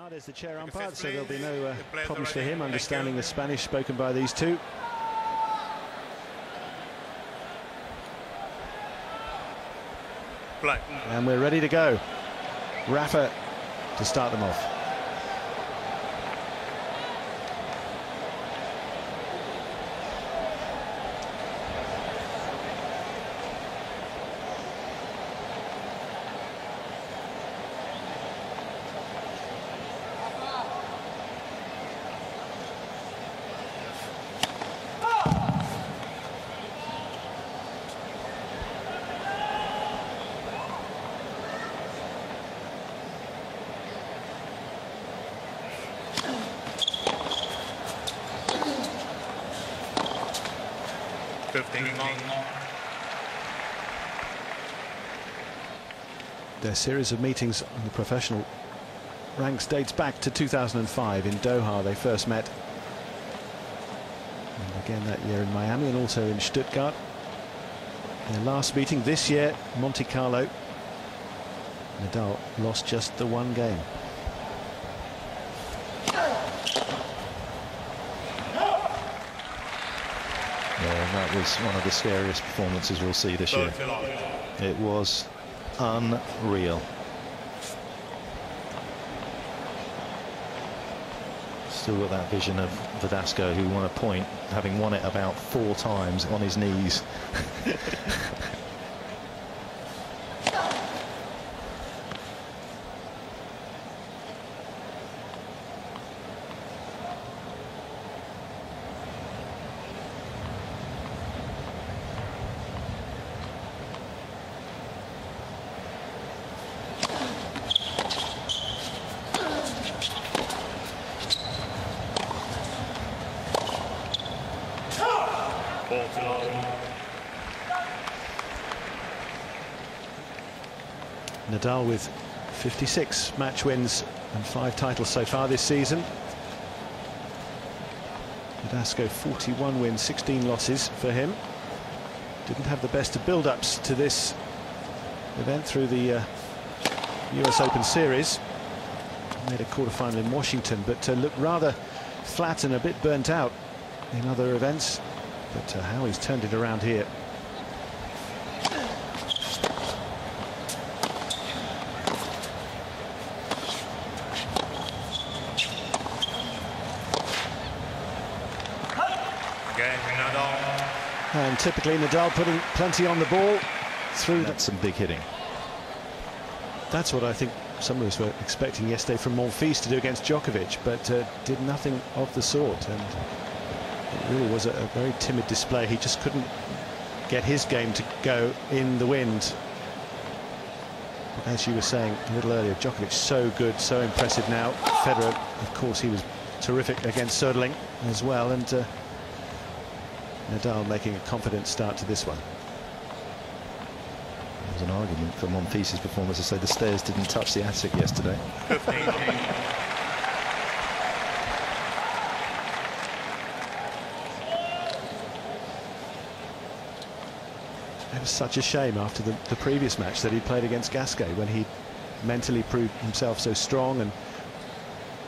There's the chair umpire, so there'll be no problems for him understanding the Spanish spoken by these two. And we're ready to go. Rafa to start them off. Their series of meetings on the professional ranks dates back to 2005 in Doha. They first met, and again that year in Miami and also in Stuttgart. Their last meeting this year, Monte Carlo. Nadal lost just the one game. Yeah, that was one of the scariest performances we'll see this year. It was unreal. Still got that vision of Verdasco, who won a point, having won it about 4 times on his knees. Nadal with 56 match wins and 5 titles so far this season. Verdasco 41 wins, 16 losses for him. Didn't have the best of build-ups to this event through the US Open Series. Made a quarter-final in Washington, but looked rather flat and a bit burnt out in other events. But how he's turned it around here. And typically Nadal putting plenty on the ball through. That's some big hitting. That's what I think some of us were expecting yesterday from Monfils to do against Djokovic, but did nothing of the sort. And it really was a very timid display. He just couldn't get his game to go in the wind. As you were saying a little earlier, Djokovic so good, so impressive now. Federer, of course, he was terrific against Söderling as well. And Nadal making a confident start to this one. There's an argument for Monfils' performance to say the stairs didn't touch the attic yesterday. It was such a shame after the previous match that he played against Gasquet, when he mentally proved himself so strong and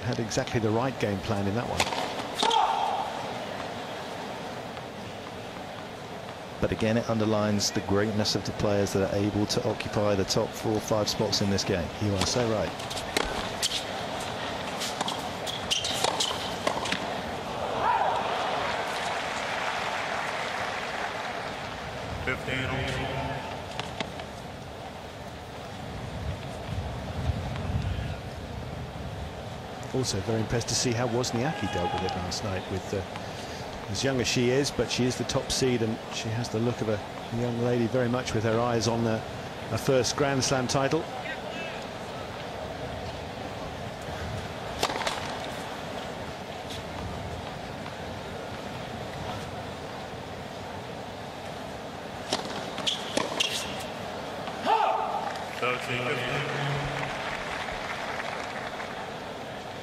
had exactly the right game plan in that one. But again, it underlines the greatness of the players that are able to occupy the top 4 or 5 spots in this game. You are so right. Also very impressed to see how Wozniacki dealt with it last night, with as young as she is, but she is the top seed and she has the look of a young lady, very much with her eyes on a first Grand Slam title.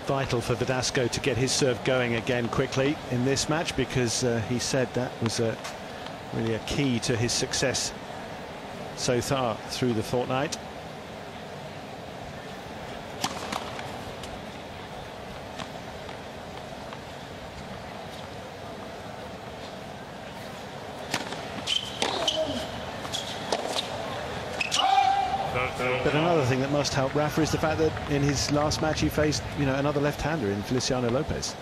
Vital for Verdasco to get his serve going again quickly in this match, because he said that was really a key to his success so far through the fortnight. thing that must help Rafa is the fact that in his last match he faced, another left-hander in Feliciano Lopez.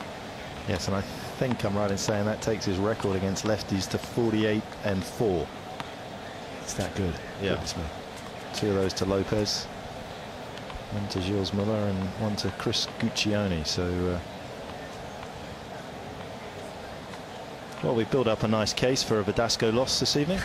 Yes, and I think I'm right in saying that takes his record against lefties to 48-4. It's that good. Yeah. 2 of those to Lopez, 1 to Gilles Muller, and 1 to Chris Guccione. So, well, we built up a nice case for a Verdasco loss this evening.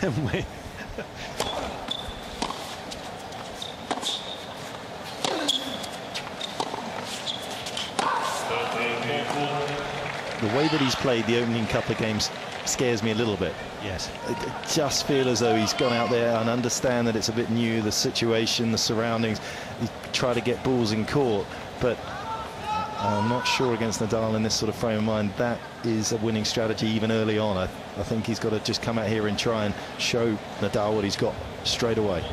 The way that he's played the opening couple of games scares me a little bit. Yes. I just feel as though he's gone out there and understand that it's a bit new, the situation, the surroundings. He try to get balls in court, but I'm not sure against Nadal in this sort of frame of mind that is a winning strategy even early on. I think he's got to just come out here and try and show Nadal what he's got straight away.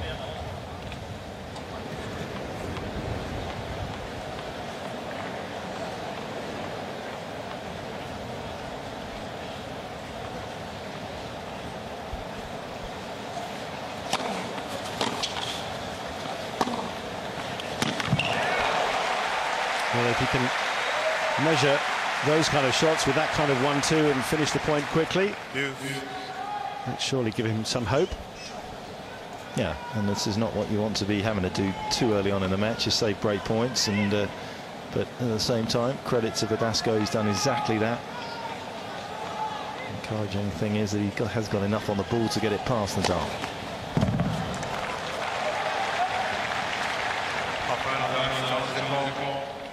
Well, if he can measure those kind of shots with that kind of 1-2 and finish the point quickly, that surely give him some hope. Yeah, and this is not what you want to be having to do too early on in the match, is save break points. And but at the same time, credit to Verdasco, he's done exactly that. Encouraging thing is that he has got enough on the ball to get it past Nadal.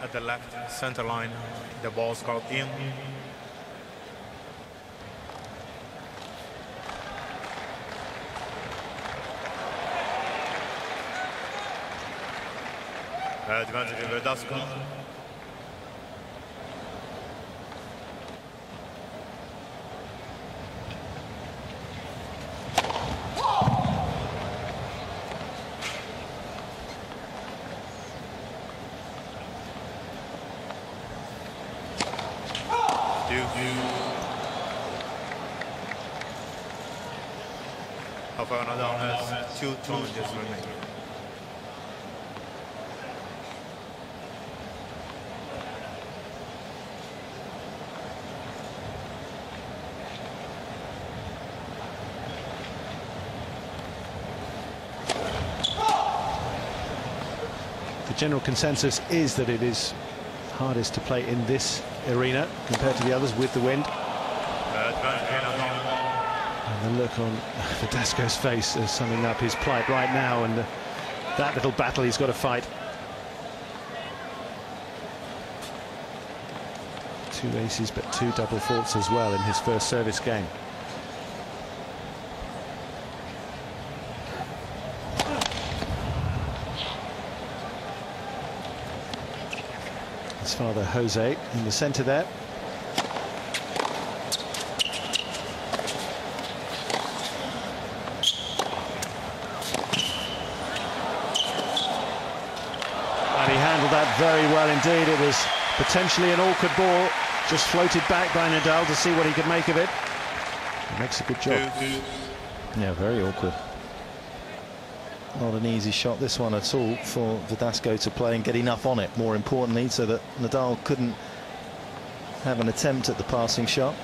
At the left center line, the ball's called in. Advantage of Verdasco. Rafel Nadal has 2 challenges remaining. The general consensus is that it is hardest to play in this arena compared to the others with the wind. And the look on Verdasco's face is summing up his plight right now, and that little battle he's got to fight. 2 aces but 2 double faults as well in his first service game. His father Jose in the centre there. And he handled that very well indeed. It was potentially an awkward ball, just floated back by Nadal to see what he could make of it. He makes a good job. Yeah, very awkward. Not an easy shot, this one at all, for Verdasco to play and get enough on it, more importantly, so that Nadal couldn't have an attempt at the passing shot.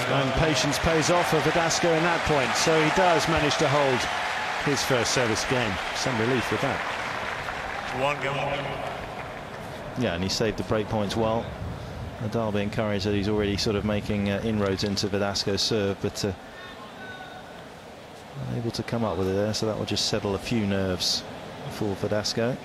And patience pays off for Verdasco in that point, so he does manage to hold his first service game. Some relief with that. One game. Yeah, and he saved the break points well. Nadal be encouraged that he's already sort of making inroads into Verdasco's serve, but unable to come up with it there, so that will just settle a few nerves for Verdasco.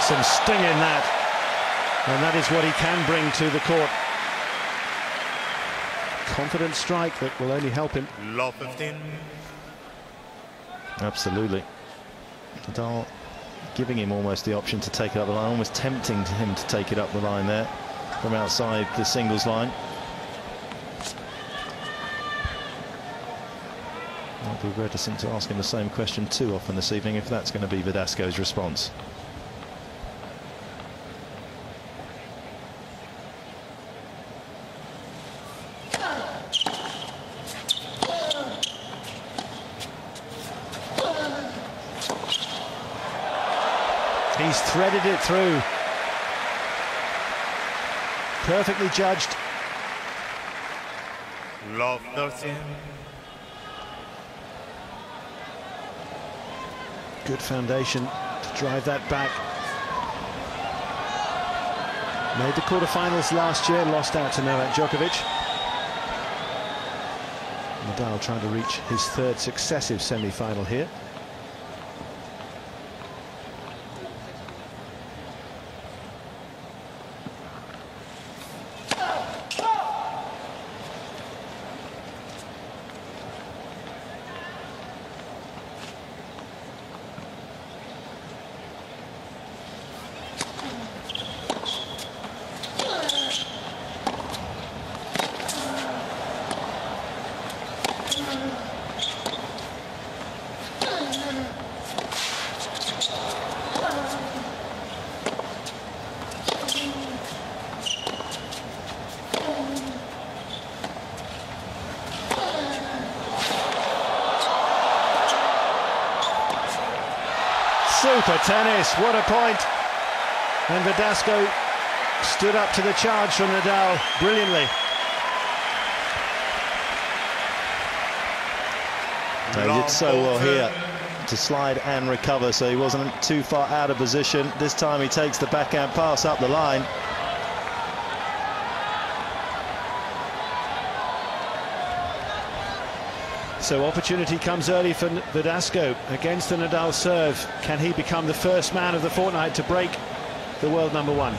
Some sting in that, and that is what he can bring to the court. Confident strike that will only help him. Love 15. Absolutely. Nadal giving him almost the option to take it up the line, almost tempting him to take it up the line there from outside the singles line. I'll be reticent to ask him the same question too often this evening if that's going to be Verdasco's response. He's threaded it through. Perfectly judged. Love 13. Good foundation to drive that back. Made the quarterfinals last year, lost out to Novak Djokovic. Nadal trying to reach his third successive semi-final here. Super tennis, what a point. And Verdasco stood up to the charge from Nadal brilliantly. He did so well here to slide and recover, so he wasn't too far out of position. This time he takes the backhand pass up the line. So opportunity comes early for Verdasco against the Nadal serve. Can he become the first man of the fortnight to break the world number one?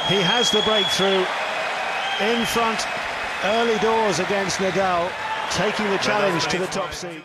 He has the breakthrough in front, early doors against Nadal, taking the challenge to the top seed.